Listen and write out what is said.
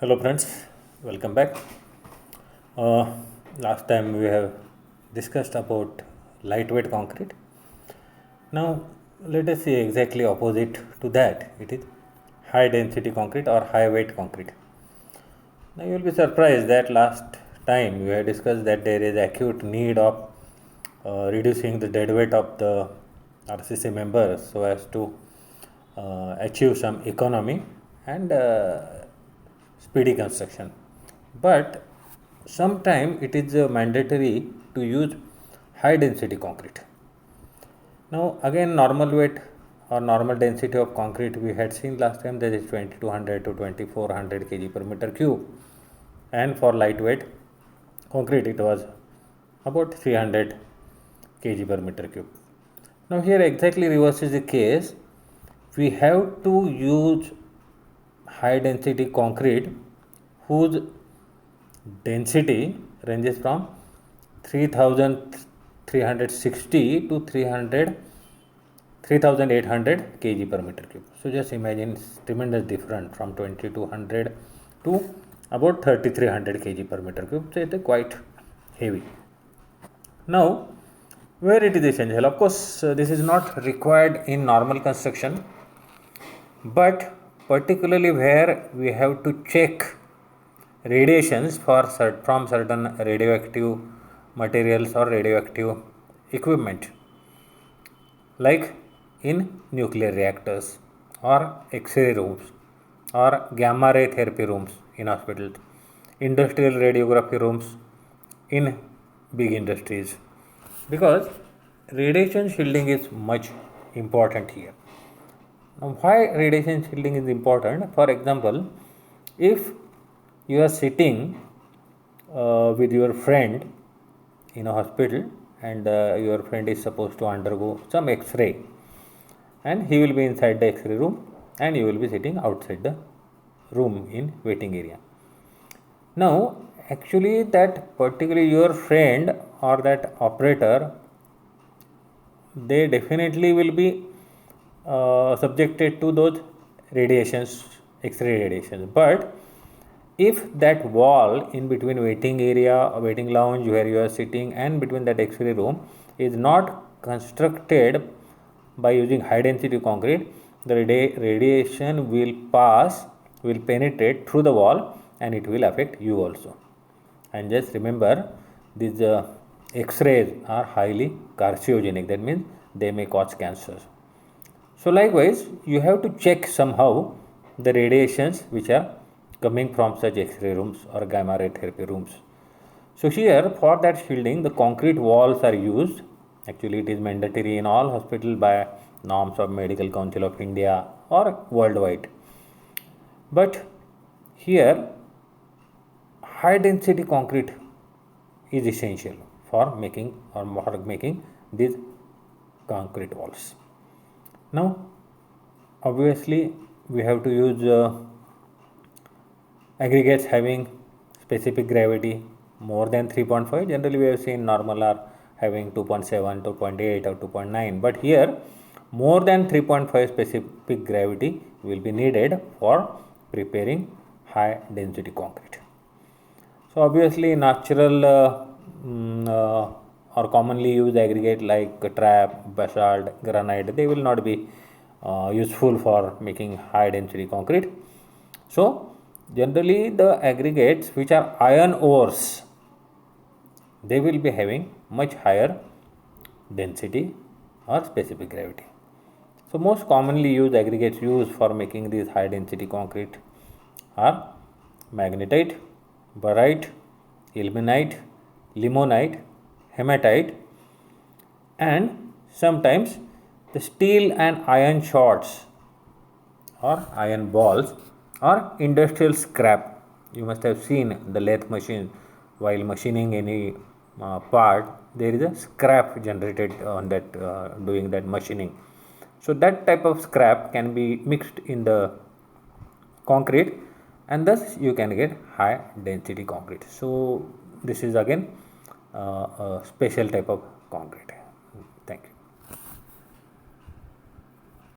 Hello friends, welcome back. Uh, Last time we have discussed about lightweight concrete. Now let us see exactly opposite to that. It is high density concrete or high weight concrete. Now you will be surprised that last time we have discussed that there is acute need of reducing the dead weight of the RCC members so as to achieve some economy and speedy construction. But sometime it is mandatory to use high density concrete. Now again normal weight or normal density of concrete we had seen last time, that is 2200 to 2400 kg per meter cube, and for lightweight concrete it was about 300 kg per meter cube. Now here exactly reverse is the case. We have to use high density concrete whose density ranges from 3360 to 3800 kg per meter cube. So just imagine it's tremendous different from 2200 to about 3300 kg per meter cube. So it is quite heavy. Now where it is essential, of course this is not required in normal construction, but particularly where we have to check radiations from certain radioactive materials or radioactive equipment, like in nuclear reactors or X-ray rooms or gamma ray therapy rooms in hospitals, industrial radiography rooms in big industries, because radiation shielding is much important here. Now, why radiation shielding is important? For example, if you are sitting with your friend in a hospital and your friend is supposed to undergo some X-ray, and he will be inside the X-ray room and you will be sitting outside the room in waiting area. Now actually that particularly your friend or that operator, they definitely will be subjected to those radiations, X-ray radiations. But if that wall in between waiting area, waiting lounge where you are sitting and between that X-ray room is not constructed by using high density concrete, the radiation will penetrate through the wall and it will affect you also. And just remember, these X-rays are highly carcinogenic, that means they may cause cancer. So likewise, you have to check somehow the radiations which are coming from such X-ray rooms or gamma ray therapy rooms. So here for that shielding, the concrete walls are used. Actually it is mandatory in all hospitals by norms of Medical Council of India or worldwide. But here high density concrete is essential for making these concrete walls. Now obviously we have to use aggregates having specific gravity more than 3.5. Generally we have seen normal are having 2.7, 2.8 or 2.9, but here more than 3.5 specific gravity will be needed for preparing high density concrete. So obviously natural or commonly used aggregate like trap, basalt, granite, they will not be useful for making high density concrete. So generally the aggregates which are iron ores, they will be having much higher density or specific gravity. So most commonly used aggregates used for making these high density concrete are magnetite, barite, ilmenite, limonite, hematite, and sometimes the steel and iron shots or iron balls or industrial scrap. You must have seen the lathe machine, while machining any part, there is a scrap generated on that doing that machining. So that type of scrap can be mixed in the concrete and thus you can get high density concrete. So this is again a special type of concrete.